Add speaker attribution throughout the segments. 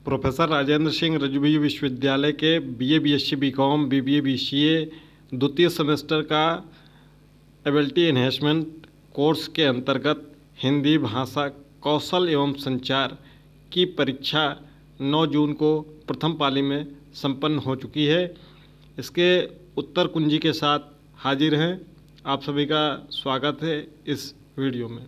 Speaker 1: Professor Rajendra Singh रजूबी विश्वविद्यालय के BA, BSc, BCom, BBA, BCA द्वितीय सेमेस्टर का एबिलिटी एनहेंसमेंट कोर्स के अंतर्गत हिंदी भाषा कौशल एवं संचार की परीक्षा 9 जून को प्रथम पाली में संपन्न हो चुकी है। इसके उत्तर कुंजी के साथ हाजिर हैं। आप सभी का स्वागत है इस वीडियो में।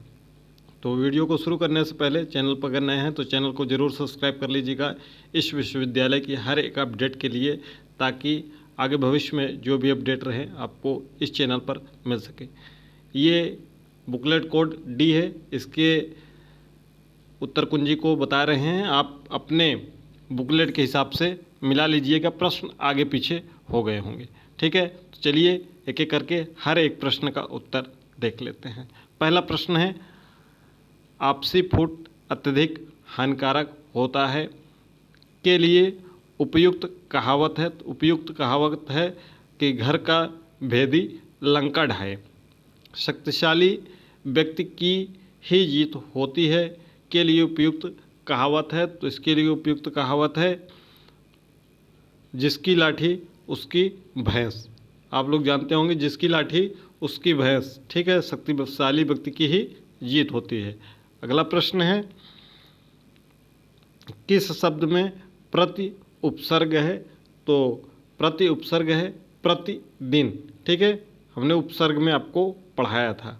Speaker 1: तो वीडियो को शुरू करने से पहले चैनल पर अगर नए हैं तो चैनल को ज़रूर सब्सक्राइब कर लीजिएगा इस विश्वविद्यालय की हर एक अपडेट के लिए, ताकि आगे भविष्य में जो भी अपडेट रहे आपको इस चैनल पर मिल सके। ये बुकलेट कोड डी है, इसके उत्तर कुंजी को बता रहे हैं, आप अपने बुकलेट के हिसाब से मिला लीजिएगा। प्रश्न आगे पीछे हो गए होंगे, ठीक है। तो चलिए एक एक करके हर एक प्रश्न का उत्तर देख लेते हैं। पहला प्रश्न है, आपसी फूट अत्यधिक हानिकारक होता है के लिए उपयुक्त कहावत है। तो उपयुक्त कहावत है कि घर का भेदी लंका ढाए, शक्तिशाली व्यक्ति की ही जीत होती है के लिए उपयुक्त कहावत है। तो इसके लिए उपयुक्त कहावत है, जिसकी लाठी उसकी भैंस। आप लोग जानते होंगे, जिसकी लाठी उसकी भैंस, ठीक है। शक्तिशाली व्यक्ति की ही जीत होती है। अगला प्रश्न है, किस शब्द में प्रति उपसर्ग है। तो प्रति उपसर्ग है प्रतिदिन, ठीक है। हमने उपसर्ग में आपको पढ़ाया था,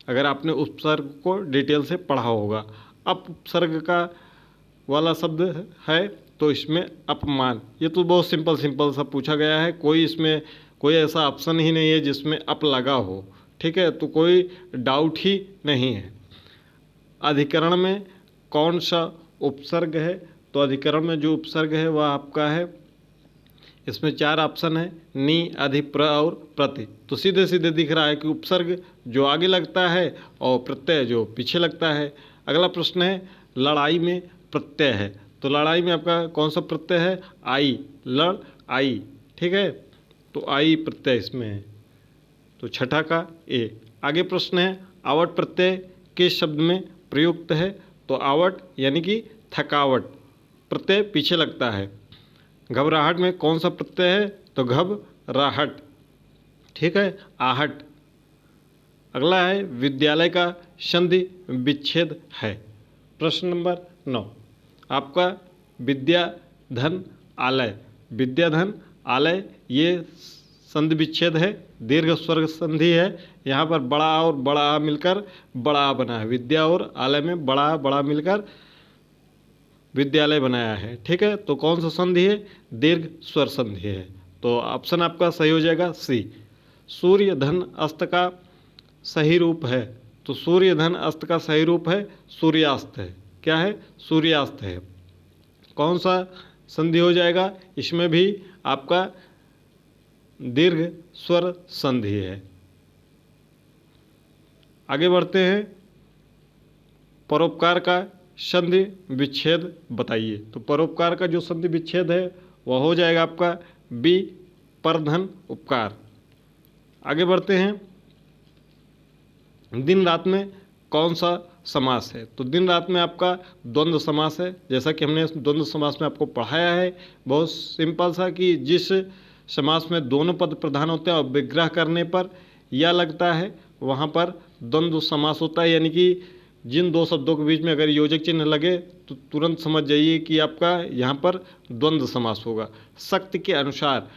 Speaker 1: अगर आपने उपसर्ग को डिटेल से पढ़ा होगा। अप उपसर्ग का वाला शब्द है तो इसमें अपमान। ये तो बहुत सिंपल सा पूछा गया है, इसमें कोई ऐसा ऑप्शन ही नहीं है जिसमें अप लगा हो, ठीक है। तो कोई डाउट ही नहीं है। अधिकरण में कौन सा उपसर्ग है। तो अधिकरण में जो उपसर्ग है वह आपका है, इसमें 4 ऑप्शन है, नि, अधि, प्र और प्रति। तो सीधे सीधे दिख रहा है कि उपसर्ग जो आगे लगता है और प्रत्यय जो पीछे लगता है। अगला प्रश्न है, लड़ाई में प्रत्यय है। तो लड़ाई में आपका कौन सा प्रत्यय है, आई, लड़ आई, ठीक है। तो आई प्रत्यय इसमें है, तो छठा का ए। आगे प्रश्न है, आवट प्रत्यय किस शब्द में प्रयुक्त है। तो आवट यानी कि थकावट, प्रत्यय पीछे लगता है। घबराहट में कौन सा प्रत्यय है। तो घबराहट, ठीक है, आहट। अगला है, विद्यालय का संधि विच्छेद है। प्रश्न नंबर 9 आपका, विद्या धन आलय। विद्या धन आलय ये संधि विच्छेद है, दीर्घ स्वर्ग संधि है। यहाँ पर बड़ा आ और बड़ा आ मिलकर बड़ा आ बना है। विद्या और आलय में बड़ा आ बड़ा मिलकर विद्यालय बनाया है, ठीक है। तो कौन सा संधि है, दीर्घ स्वर संधि है। तो ऑप्शन आपका सही हो जाएगा सी। सूर्य धन अस्त का सही रूप है। तो सूर्य धन अस्त का सही रूप है सूर्यास्त है। क्या है, सूर्यास्त है। कौन सा संधि हो जाएगा, इसमें भी आपका दीर्घ स्वर संधि है। आगे बढ़ते हैं, परोपकार का संधि विच्छेद बताइए। तो परोपकार का जो संधि विच्छेद है वह हो जाएगा आपका बी, परधन उपकार। आगे बढ़ते हैं, दिन रात में कौन सा समास है। तो दिन रात में आपका द्वंद्व समास है, जैसा कि हमने द्वंद्व समास में आपको पढ़ाया है। बहुत सिंपल सा कि जिस समास में दोनों पद प्रधान होते हैं और विग्रह करने पर या लगता है वहाँ पर द्वंद्व समास होता है। यानी कि जिन दो शब्दों के बीच में अगर योजक चिन्ह लगे तो तुरंत समझ जाइए कि आपका यहाँ पर द्वंद्व समास होगा। शक्ति के अनुसार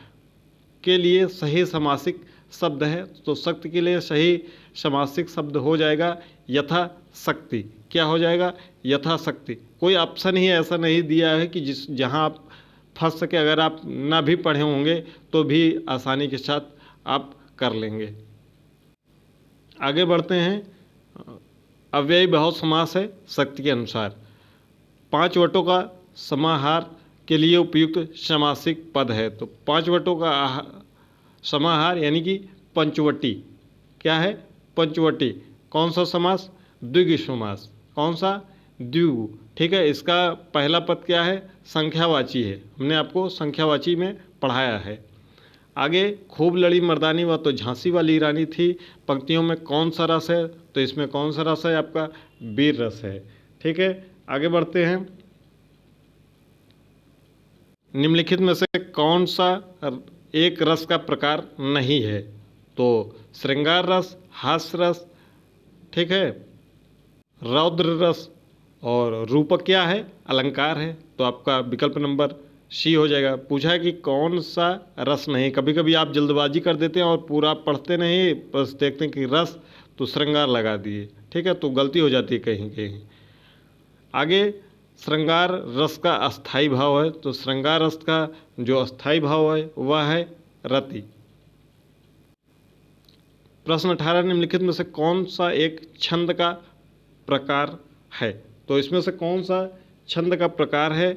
Speaker 1: के लिए सही समासिक शब्द है। तो शक्ति के लिए सही समासिक शब्द हो जाएगा यथा शक्ति। क्या हो जाएगा, यथा शक्ति। कोई ऑप्शन ही ऐसा नहीं दिया है कि जहाँ आप फंस सके। अगर आप ना भी पढ़े होंगे तो भी आसानी के साथ आप कर लेंगे। आगे बढ़ते हैं, अव्ययी बहुवचन समास है शक्ति के अनुसार। 5 वटों का समाहार के लिए उपयुक्त समासिक पद है। तो 5 वटों का समाहार यानी कि पंचवटी। क्या है, पंचवटी। कौन सा समास, द्विगु समास। कौन सा, द्विगु, ठीक है। इसका पहला पद क्या है, संख्यावाची है। हमने आपको संख्यावाची में पढ़ाया है। आगे, खूब लड़ी मर्दानी वह तो झांसी वाली रानी थी। पंक्तियों में कौन सा रस है। तो इसमें कौन सा रस है, आपका वीर रस है, ठीक है। आगे बढ़ते हैं, निम्नलिखित में से कौन सा एक रस का प्रकार नहीं है? तो श्रृंगार रस, हास्य रस, ठीक है, रौद्र रस, और रूपक क्या है? अलंकार है। तो आपका विकल्प नंबर सी हो जाएगा। पूछा है कि कौन सा रस नहीं। कभी कभी आप जल्दबाजी कर देते हैं और पूरा पढ़ते नहीं, बस देखते हैं कि रस, तो श्रृंगार लगा दिए, ठीक है, तो गलती हो जाती है कहीं कहीं। आगे श्रृंगार रस का अस्थाई भाव है, तो श्रृंगार रस का जो अस्थाई भाव है वह है रति। प्रश्न 18, निम्नलिखित में से कौन सा एक छंद का प्रकार है? तो इसमें से कौन सा छंद का प्रकार है?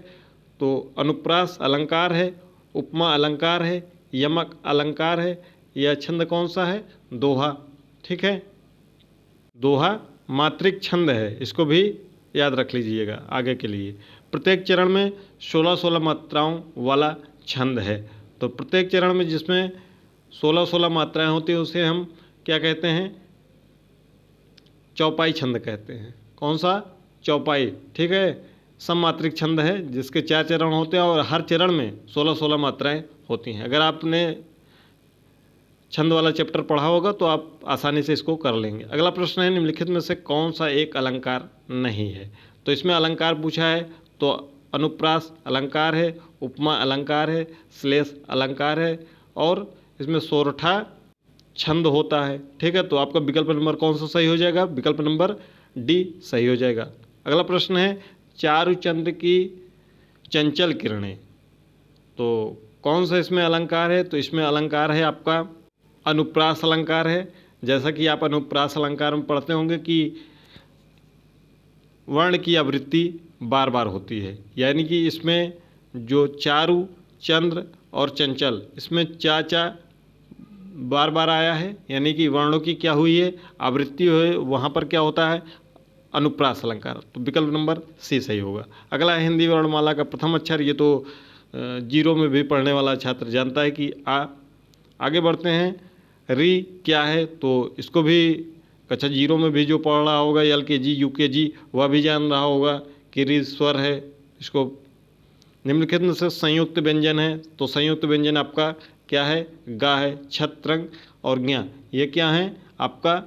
Speaker 1: तो अनुप्रास अलंकार है, उपमा अलंकार है, यमक अलंकार है, यह छंद कौन सा है? दोहा, ठीक है। दोहा मात्रिक छंद है, इसको भी याद रख लीजिएगा आगे के लिए। प्रत्येक चरण में 16-16 मात्राओं वाला छंद है। तो प्रत्येक चरण में जिसमें 16-16 मात्राएं होती है उसे हम क्या कहते हैं? चौपाई छंद कहते हैं। कौन सा? चौपाई, ठीक है। सममात्रिक छंद है जिसके 4 चरण होते हैं और हर चरण में 16-16 मात्राएं होती हैं। अगर आपने छंद वाला चैप्टर पढ़ा होगा तो आप आसानी से इसको कर लेंगे। अगला प्रश्न है, निम्नलिखित में से कौन सा एक अलंकार नहीं है? तो इसमें अलंकार पूछा है तो अनुप्रास अलंकार है, उपमा अलंकार है, श्लेष अलंकार है, और इसमें सोरठा छंद होता है, ठीक है। तो आपका विकल्प नंबर कौन सा सही हो जाएगा? विकल्प नंबर डी सही हो जाएगा। अगला प्रश्न है, चारुचंद्र की चंचल किरणें, तो कौन सा इसमें अलंकार है? तो इसमें अलंकार है आपका अनुप्रास अलंकार है। जैसा कि आप अनुप्रास अलंकार में पढ़ते होंगे कि वर्ण की आवृत्ति बार बार होती है, यानी कि इसमें जो चारु, चंद्र और चंचल, इसमें चा बार बार आया है, यानी कि वर्णों की क्या हुई है? आवृत्ति हुई। वहाँ पर क्या होता है? अनुप्रास अलंकार। तो विकल्प नंबर सी सही होगा। अगला है हिंदी वर्णमाला का प्रथम अक्षर। ये तो जीरो में भी पढ़ने वाला छात्र जानता है कि आ। आगे बढ़ते हैं, री क्या है? तो इसको भी कक्षा जीरो में भी जो पढ़ रहा होगा, LKG UKG, वह भी जान रहा होगा कि री स्वर है। इसको निम्नलिखित में से संयुक्त व्यंजन है, तो संयुक्त व्यंजन आपका क्या है? गा है, छत्रंग और ज्ञा, ये क्या है? आपका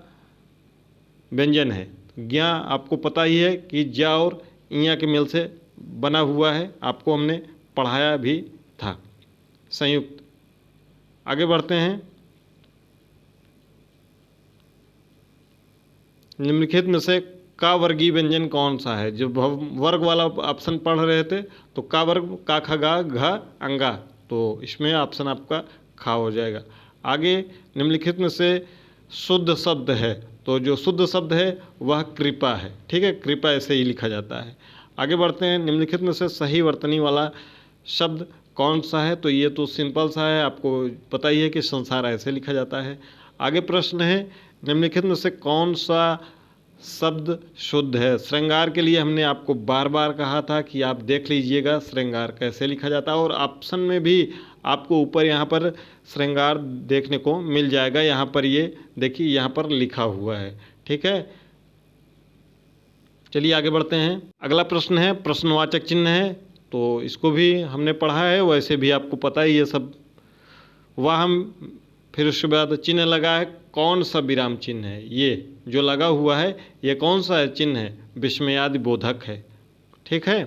Speaker 1: व्यंजन है। ज्ञा आपको पता ही है कि जा और इया के मेल से बना हुआ है, आपको हमने पढ़ाया भी था, संयुक्त। आगे बढ़ते हैं, निम्नलिखित में से का वर्गीय व्यंजन कौन सा है? जो वर्ग वाला ऑप्शन पढ़ रहे थे तो का वर्ग, का, ख, गा, घ, अंगा, तो इसमें ऑप्शन आपका खा हो जाएगा। आगे निम्नलिखित में से शुद्ध शब्द है, तो जो शुद्ध शब्द है वह कृपा है, ठीक है, कृपा ऐसे ही लिखा जाता है। आगे बढ़ते हैं, निम्नलिखित में से सही वर्तनी वाला शब्द कौन सा है? तो ये तो सिंपल सा है, आपको पता ही है कि संसार ऐसे लिखा जाता है। आगे प्रश्न है, निम्नलिखित में से कौन सा शब्द शुद्ध है? श्रृंगार के लिए हमने आपको बार बार कहा था कि आप देख लीजिएगा श्रृंगार कैसे लिखा जाता है, और ऑप्शन में भी आपको ऊपर यहाँ पर श्रृंगार देखने को मिल जाएगा। यहाँ पर ये देखिए, यहाँ पर लिखा हुआ है, ठीक है। चलिए आगे बढ़ते हैं। अगला प्रश्न है, प्रश्नवाचक चिन्ह है, तो इसको भी हमने पढ़ा है, वैसे भी आपको पता ही ये सब। वह हम फिर उसके बाद चिन्ह लगा है, कौन सा विराम चिन्ह है? ये जो लगा हुआ है ये कौन सा चिन्ह है? विस्मयादि बोधक है, ठीक है।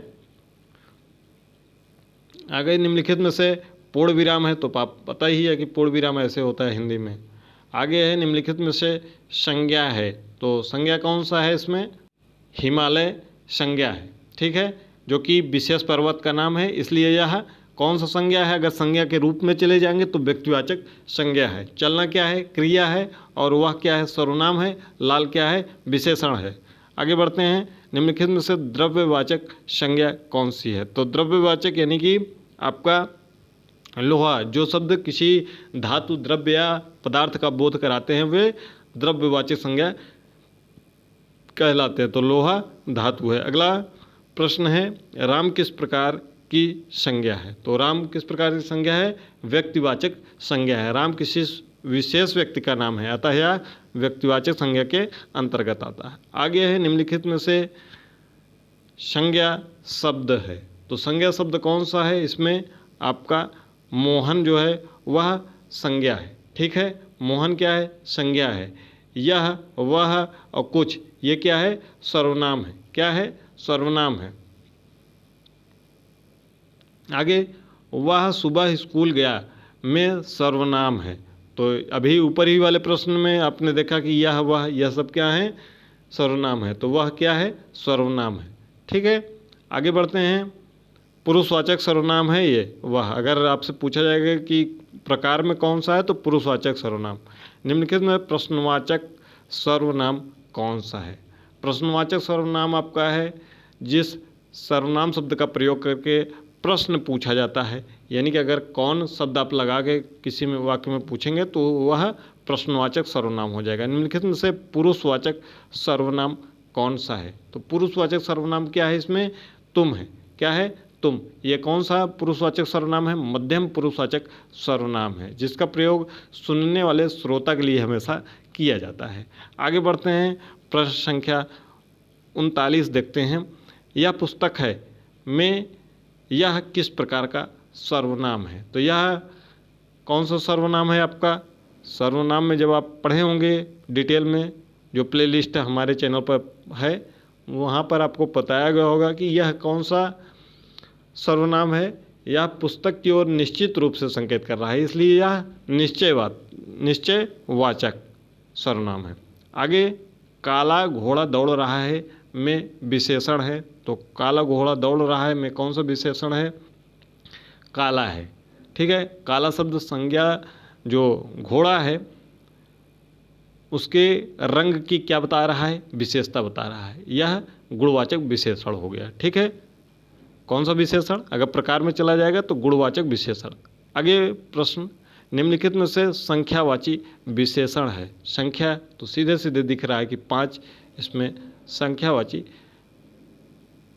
Speaker 1: आगे निम्नलिखित में से पूर्ण विराम है, तो पता ही है कि पूर्ण विराम ऐसे होता है हिंदी में। आगे है, निम्नलिखित में से संज्ञा है, तो संज्ञा कौन सा है? इसमें हिमालय संज्ञा है, ठीक है, जो कि विशेष पर्वत का नाम है, इसलिए यह कौन सा संज्ञा है? अगर संज्ञा के रूप में चले जाएंगे तो व्यक्तिवाचक संज्ञा है। चलना क्या है? क्रिया है, और वह क्या है? सर्वनाम है। लाल क्या है? विशेषण है। आगे बढ़ते हैं, निम्नलिखित में से द्रव्यवाचक संज्ञा कौन सी है? तो द्रव्यवाचक यानी कि आपका लोहा, जो शब्द किसी धातु, द्रव्य या पदार्थ का बोध कराते हैं वे द्रव्यवाचक संज्ञा कहलाते हैं। तो लोहा धातु है। अगला प्रश्न है, राम किस प्रकार की संज्ञा है? तो राम किस प्रकार की संज्ञा है? व्यक्तिवाचक संज्ञा है। राम किसी विशेष व्यक्ति का नाम है, अतः यह व्यक्तिवाचक संज्ञा के अंतर्गत आता है। आगे है, निम्नलिखित में से संज्ञा शब्द है, तो संज्ञा शब्द कौन सा है? इसमें आपका मोहन जो है वह संज्ञा है। ठीक है, मोहन क्या है? संज्ञा है। यह, वह और कुछ ये क्या है? सर्वनाम है। क्या है? सर्वनाम है। आगे, वह सुबह स्कूल गया में सर्वनाम है। तो अभी ऊपर ही वाले प्रश्न में आपने देखा कि यह, वह, यह सब क्या है? सर्वनाम है। तो वह क्या है? सर्वनाम है। ठीक है, आगे बढ़ते हैं। पुरुषवाचक सर्वनाम है ये वह। अगर आपसे पूछा जाएगा कि प्रकार में कौन सा है, तो पुरुषवाचक सर्वनाम। निम्नलिखित में प्रश्नवाचक सर्वनाम कौन सा है? प्रश्नवाचक सर्वनाम आपका है जिस सर्वनाम शब्द का प्रयोग करके प्रश्न पूछा जाता है। यानी कि अगर कौन शब्द आप लगा के किसी में वाक्य में पूछेंगे तो वह प्रश्नवाचक सर्वनाम हो जाएगा। निम्नलिखित में से पुरुषवाचक सर्वनाम कौन सा है? तो पुरुषवाचक सर्वनाम क्या है? इसमें तुम है। क्या है? तुम। ये कौन सा पुरुषवाचक सर्वनाम है? मध्यम पुरुषवाचक सर्वनाम है, जिसका प्रयोग सुनने वाले श्रोता के लिए हमेशा किया जाता है। आगे बढ़ते हैं, प्रश्न संख्या 39 देखते हैं। यह पुस्तक है में यह किस प्रकार का सर्वनाम है? तो यह कौन सा सर्वनाम है आपका? सर्वनाम में जब आप पढ़े होंगे डिटेल में, जो प्लेलिस्ट हमारे चैनल पर है वहाँ पर आपको बताया गया होगा कि यह कौन सा सर्वनाम है। यह पुस्तक की ओर निश्चित रूप से संकेत कर रहा है, इसलिए यह निश्चयवाचक सर्वनाम है। आगे, काला घोड़ा दौड़ रहा है में विशेषण है। तो काला घोड़ा दौड़ रहा है में कौन सा विशेषण है? काला है। ठीक है, काला शब्द संज्ञा जो घोड़ा है उसके रंग की क्या बता रहा है? विशेषता बता रहा है। यह गुणवाचक विशेषण हो गया। ठीक है, कौन सा विशेषण? अगर प्रकार में चला जाएगा तो गुणवाचक विशेषण। आगे प्रश्न, निम्नलिखित में से संख्यावाची विशेषण है। संख्या तो सीधे सीधे दिख रहा है कि 5, इसमें संख्यावाची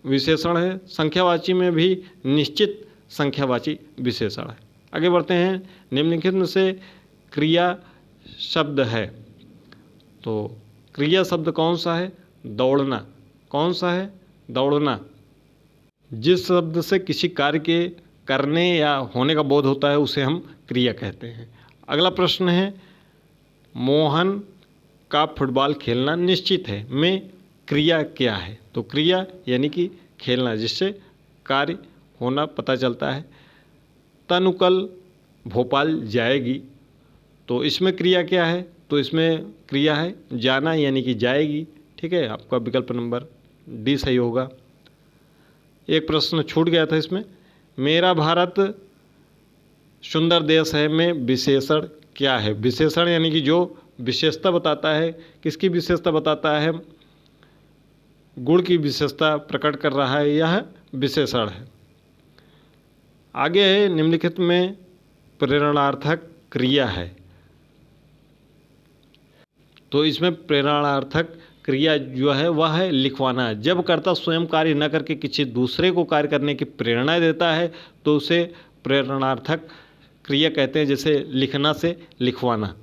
Speaker 1: विशेषण है। संख्यावाची में भी निश्चित संख्यावाची विशेषण है। आगे बढ़ते हैं, निम्नलिखित में से क्रिया शब्द है। तो क्रिया शब्द कौन सा है? दौड़ना। कौन सा है? दौड़ना। जिस शब्द से किसी कार्य के करने या होने का बोध होता है उसे हम क्रिया कहते हैं। अगला प्रश्न है, मोहन का फुटबॉल खेलना निश्चित है में क्रिया क्या है? तो क्रिया यानी कि खेलना, जिससे कार्य होना पता चलता है। तनु कल भोपाल जाएगी, तो इसमें क्रिया क्या है? तो इसमें क्रिया है जाना, यानी कि जाएगी। ठीक है, आपका विकल्प नंबर डी सही होगा। एक प्रश्न छूट गया था इसमें, मेरा भारत सुंदर देश है में विशेषण क्या है? विशेषण यानी कि जो विशेषता बताता है। किसकी विशेषता बताता है? गुण की विशेषता प्रकट कर रहा है, यह विशेषण है। आगे है, निम्नलिखित में प्रेरणार्थक क्रिया है। तो इसमें प्रेरणार्थक क्रिया जो है वह है लिखवाना। जब कर्ता स्वयं कार्य न करके किसी दूसरे को कार्य करने की प्रेरणा देता है तो उसे प्रेरणार्थक क्रिया कहते हैं, जैसे लिखना से लिखवाना।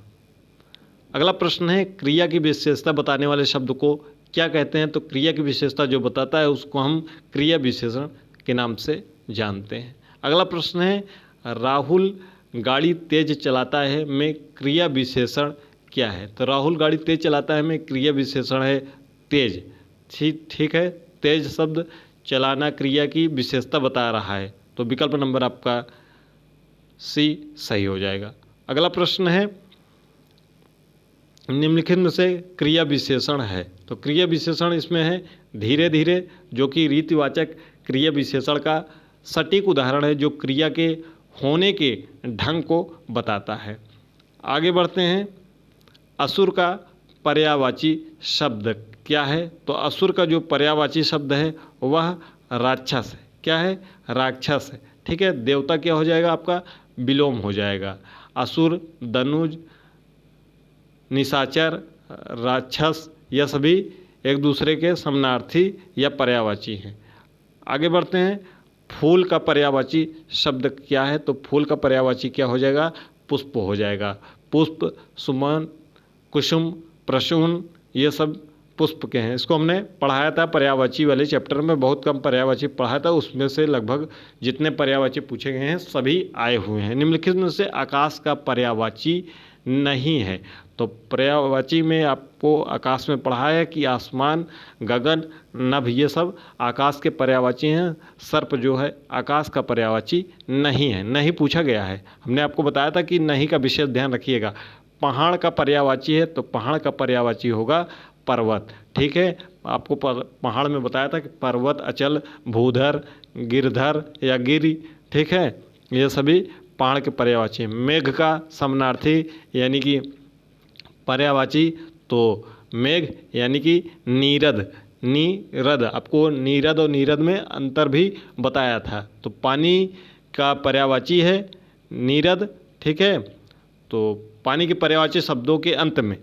Speaker 1: अगला प्रश्न है, क्रिया की विशेषता बताने वाले शब्द को क्या कहते हैं? तो क्रिया की विशेषता जो बताता है उसको हम क्रिया विशेषण के नाम से जानते हैं। अगला प्रश्न है, राहुल गाड़ी तेज चलाता है में क्रिया विशेषण क्या है? तो राहुल गाड़ी तेज चलाता है में क्रिया विशेषण है तेज। ठीक है, तेज शब्द चलाना क्रिया की विशेषता बता रहा है, तो विकल्प नंबर आपका सी सही हो जाएगा। अगला प्रश्न है, निम्नलिखित में से क्रिया विशेषण है। तो क्रिया विशेषण इसमें है धीरे धीरे, जो कि रीतिवाचक क्रिया विशेषण का सटीक उदाहरण है, जो क्रिया के होने के ढंग को बताता है। आगे बढ़ते हैं, असुर का पर्यायवाची शब्द क्या है? तो असुर का जो पर्यायवाची शब्द है वह राक्षस है। क्या है? राक्षस है। ठीक है, देवता क्या हो जाएगा आपका? विलोम हो जाएगा। असुर, दनुज, निशाचर, राक्षस यह सभी एक दूसरे के समानार्थी या पर्यायवाची हैं। आगे बढ़ते हैं, फूल का पर्यायवाची शब्द क्या है? तो फूल का पर्यायवाची क्या हो जाएगा? पुष्प हो जाएगा। पुष्प, सुमन, कुसुम, प्रसून ये सब पुष्प के हैं। इसको हमने पढ़ाया था पर्यायवाची वाले चैप्टर में, बहुत कम पर्यायवाची पढ़ाया था, उसमें से लगभग जितने पर्यायवाची पूछे गए हैं सभी आए हुए हैं। निम्नलिखित में से आकाश का पर्यायवाची नहीं है। तो पर्यायवाची में आपको आकाश में पढ़ा है कि आसमान, गगन, नभ ये सब आकाश के पर्यायवाची हैं। सर्प जो है आकाश का पर्यायवाची नहीं है, नहीं पूछा गया है। हमने आपको बताया था कि नहीं का विशेष ध्यान रखिएगा। पहाड़ का पर्यायवाची है तो पहाड़ का पर्यायवाची होगा पर्वत। ठीक है, आपको पहाड़ में बताया था कि पर्वत, अचल, भूधर, गिरधर या गिरि, ठीक है, ये सभी पहाड़ के पर्यायवाची हैं। मेघ का समानार्थी यानी कि पर्यायवाची तो मेघ यानी कि नीरद। नीरद, आपको नीरद और नीरद में अंतर भी बताया था। तो पानी का पर्यायवाची है नीरद। ठीक है, तो पानी के पर्यायवाची शब्दों के अंत में,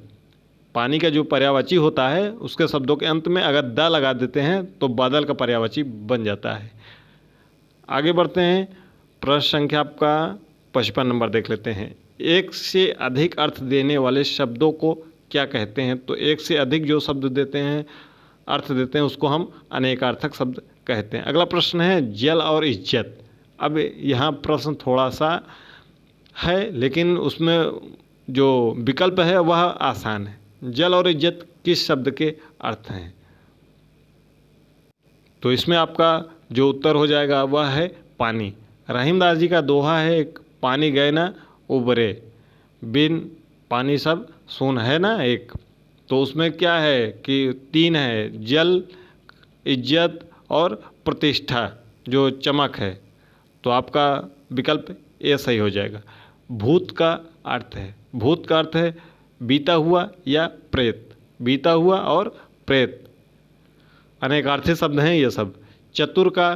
Speaker 1: पानी का जो पर्यायवाची होता है उसके शब्दों के अंत में अगर द लगा देते हैं तो बादल का पर्यायवाची बन जाता है। आगे बढ़ते हैं, प्रश्न संख्या आपका 55 नंबर देख लेते हैं। एक से अधिक अर्थ देने वाले शब्दों को क्या कहते हैं? तो एक से अधिक जो शब्द देते हैं, अर्थ देते हैं, उसको हम अनेकार्थक शब्द कहते हैं। अगला प्रश्न है जल और इज्जत। अब यहाँ प्रश्न थोड़ा सा है लेकिन उसमें जो विकल्प है वह आसान है। जल और इज्जत किस शब्द के अर्थ हैं? तो इसमें आपका जो उत्तर हो जाएगा वह है पानी। रहीमदास जी का दोहा है एक, पानी गए ना उबरे, बिन पानी सब सून, है ना एक। तो उसमें क्या है कि 3 है, जल, इज्जत और प्रतिष्ठा, जो चमक है। तो आपका विकल्प ए सही हो जाएगा। भूत का अर्थ है, भूत का अर्थ है बीता हुआ या प्रेत, बीता हुआ और प्रेत, अनेकार्थी शब्द हैं ये सब। चतुर का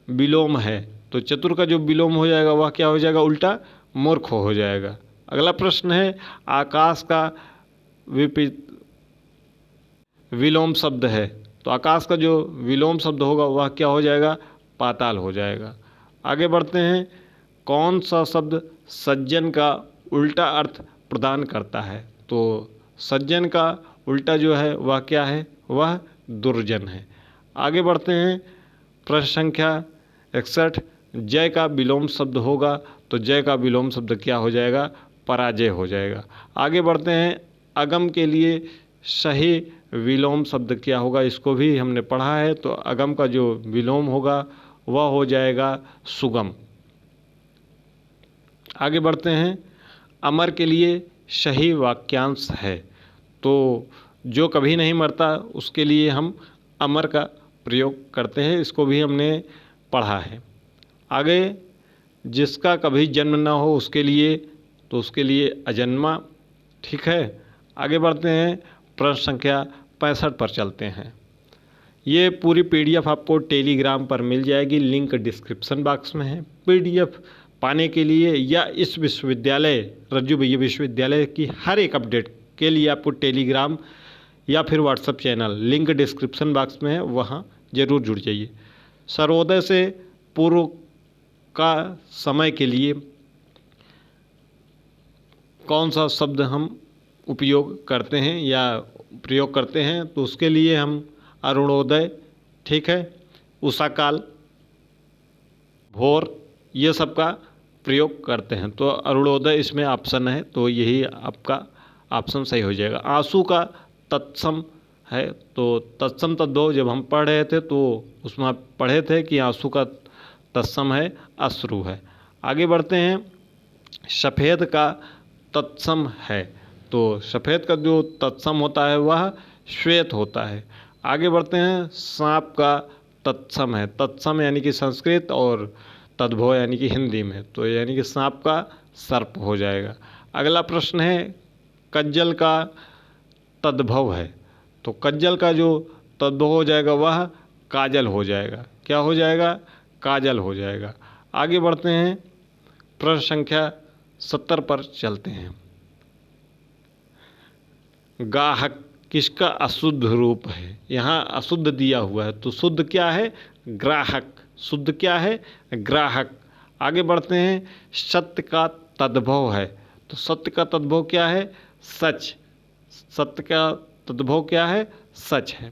Speaker 1: विलोम है, तो चतुर का जो विलोम हो जाएगा वह क्या हो जाएगा? उल्टा मूर्ख हो जाएगा। अगला प्रश्न है आकाश का विलोम शब्द है, तो आकाश का जो विलोम शब्द होगा वह क्या हो जाएगा? पाताल हो जाएगा। आगे बढ़ते हैं, कौन सा शब्द सज्जन का उल्टा अर्थ प्रदान करता है? तो सज्जन का उल्टा जो है वह क्या है? वह दुर्जन है। आगे बढ़ते हैं, प्रश्न संख्या 61, जय का विलोम शब्द होगा, तो जय का विलोम शब्द क्या हो जाएगा? पराजय हो जाएगा। आगे बढ़ते हैं, अगम के लिए सही विलोम शब्द क्या होगा? इसको भी हमने पढ़ा है। तो अगम का जो विलोम होगा वह हो जाएगा सुगम। आगे बढ़ते हैं, अमर के लिए सही वाक्यांश है, तो जो कभी नहीं मरता उसके लिए हम अमर का प्रयोग करते हैं, इसको भी हमने पढ़ा है। आगे, जिसका कभी जन्म ना हो उसके लिए, तो उसके लिए अजन्मा। ठीक है, आगे बढ़ते हैं, प्रश्न संख्या 65 पर चलते हैं। ये पूरी PDF आपको टेलीग्राम पर मिल जाएगी, लिंक डिस्क्रिप्शन बॉक्स में है। PDF पाने के लिए या इस विश्वविद्यालय, रज्जू भैया विश्वविद्यालय की हर एक अपडेट के लिए आपको टेलीग्राम या फिर WhatsApp channel, link description box में है, वहाँ ज़रूर जुड़ जाइए। सर्वोदय से पूर्व का समय के लिए कौन सा शब्द हम उपयोग करते हैं या प्रयोग करते हैं? तो उसके लिए हम अरुणोदय, ठीक है, उषा काल, भोर, ये सब का प्रयोग करते हैं। तो अरुणोदय इसमें ऑप्शन है, तो यही आपका ऑप्शन सही हो जाएगा। आंसू का तत्सम है, तो तत्सम तद्भव जब हम पढ़ रहे थे तो उसमें आप पढ़े थे कि आंसू का तत्सम है अश्रु है। आगे बढ़ते हैं, सफ़ेद का तत्सम है, तो सफ़ेद का जो तत्सम होता है वह श्वेत होता है। आगे बढ़ते हैं, सांप का तत्सम है, तत्सम यानी कि संस्कृत और तद्भव यानी कि हिंदी में, तो यानी कि सांप का सर्प हो जाएगा। अगला प्रश्न है, कज्जल का तद्भव है, तो कज्जल का जो तद्भव हो जाएगा वह काजल हो जाएगा। क्या हो जाएगा? काजल हो जाएगा। आगे बढ़ते हैं, प्रश्न संख्या 70 पर चलते हैं। गाहक किसका अशुद्ध रूप है? यहाँ अशुद्ध दिया हुआ है, तो शुद्ध क्या है? ग्राहक। शुद्ध क्या है? ग्राहक। आगे बढ़ते हैं, सत्य का तद्भव है, तो सत्य का तद्भव क्या है? सच। सत्य का तद्भव क्या है? सच है।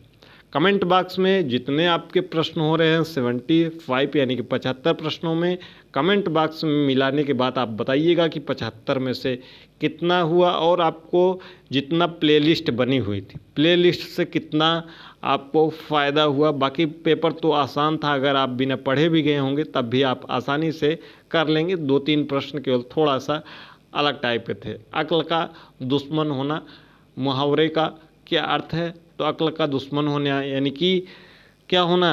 Speaker 1: कमेंट बॉक्स में जितने आपके प्रश्न हो रहे हैं 75 यानी कि 75 प्रश्नों में कमेंट बॉक्स में मिलाने के बाद आप बताइएगा कि 75 में से कितना हुआ और आपको जितना प्लेलिस्ट बनी हुई थी प्लेलिस्ट से कितना आपको फ़ायदा हुआ। बाकी पेपर तो आसान था, अगर आप बिना पढ़े भी गए होंगे तब भी आप आसानी से कर लेंगे। 2-3 प्रश्न केवल थोड़ा सा अलग टाइप के थे। अक्ल का दुश्मन होना, मुहावरे का क्या अर्थ है? तो अक्ल का दुश्मन होना यानी कि क्या होना?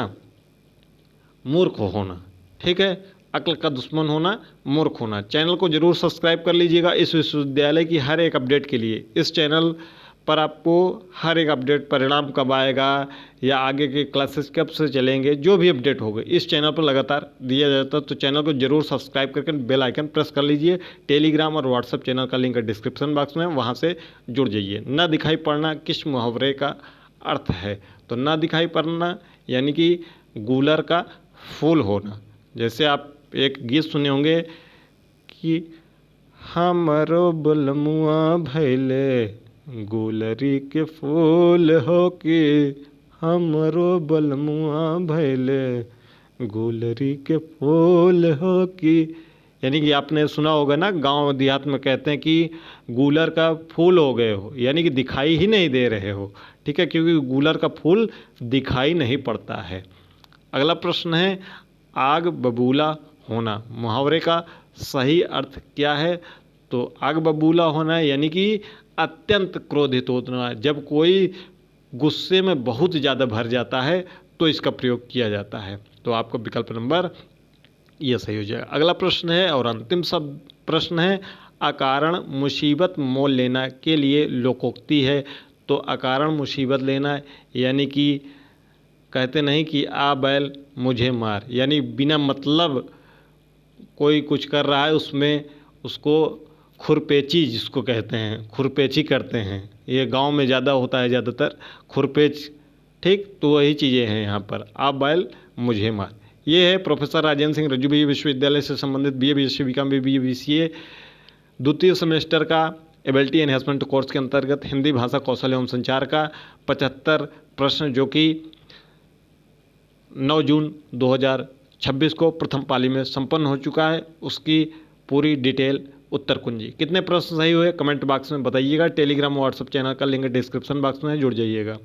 Speaker 1: मूर्ख होना। ठीक है, अक्ल का दुश्मन होना, मूर्ख होना। चैनल को जरूर सब्सक्राइब कर लीजिएगा इस विश्वविद्यालय की हर एक अपडेट के लिए। इस चैनल पर आपको हर एक अपडेट, परिणाम कब आएगा या आगे के क्लासेस कब से चलेंगे, जो भी अपडेट होगा इस चैनल पर लगातार दिया जाता है। तो चैनल को जरूर सब्सक्राइब करके बेल आइकन प्रेस कर लीजिए। टेलीग्राम और व्हाट्सएप चैनल का लिंक डिस्क्रिप्शन बॉक्स में, वहाँ से जुड़ जाइए। ना दिखाई पड़ना किस मुहावरे का अर्थ है? तो ना दिखाई पड़ना यानी कि गूलर का फूल होना। जैसे आप एक गीत सुने होंगे कि हमरो बलमुआ भैले गुलरी के फूल हो के, हमरो बलमुआ भैले गुलरी के फूल हो की। यानी कि आपने सुना होगा ना, गांव देहात में कहते हैं कि गूलर का फूल हो गए हो, यानी कि दिखाई ही नहीं दे रहे हो। ठीक है, क्योंकि गूलर का फूल दिखाई नहीं पड़ता है। अगला प्रश्न है आग बबूला होना, मुहावरे का सही अर्थ क्या है? तो आग बबूला होना यानी कि अत्यंत क्रोधित होना। जब कोई गुस्से में बहुत ज़्यादा भर जाता है तो इसका प्रयोग किया जाता है। तो आपका विकल्प नंबर ये सही हो जाएगा। अगला प्रश्न है और अंतिम सब प्रश्न है, अकारण मुसीबत मोल लेना के लिए लोकोक्ति है। तो अकारण मुसीबत लेना यानी कि कहते नहीं कि आ बैल मुझे मार, यानी बिना मतलब कोई कुछ कर रहा है उसमें उसको खुरपेची जिसको कहते हैं, खुरपेची करते हैं। ये गांव में ज़्यादा होता है, ज़्यादातर खुरपेच। ठीक, तो वही चीज़ें हैं यहाँ पर, आप बैल मुझे मार। ये है प्रोफेसर राजेंद्र सिंह रज्जू BA विश्वविद्यालय से संबंधित BA BSc BCom BBA BCA द्वितीय सेमेस्टर का एबिलिटी एनहेंसमेंट कोर्स के अंतर्गत हिंदी भाषा कौशल एवं संचार का 75 प्रश्न, जो कि 9 जून 2026 को प्रथम पाली में संपन्न हो चुका है। उसकी पूरी डिटेल उत्तर कुंजी। कितने प्रश्न सही हुए कमेंट बॉक्स में बताइएगा। टेलीग्राम व्हाट्सएप चैनल का लिंक डिस्क्रिप्शन बॉक्स में जुड़ जाइएगा।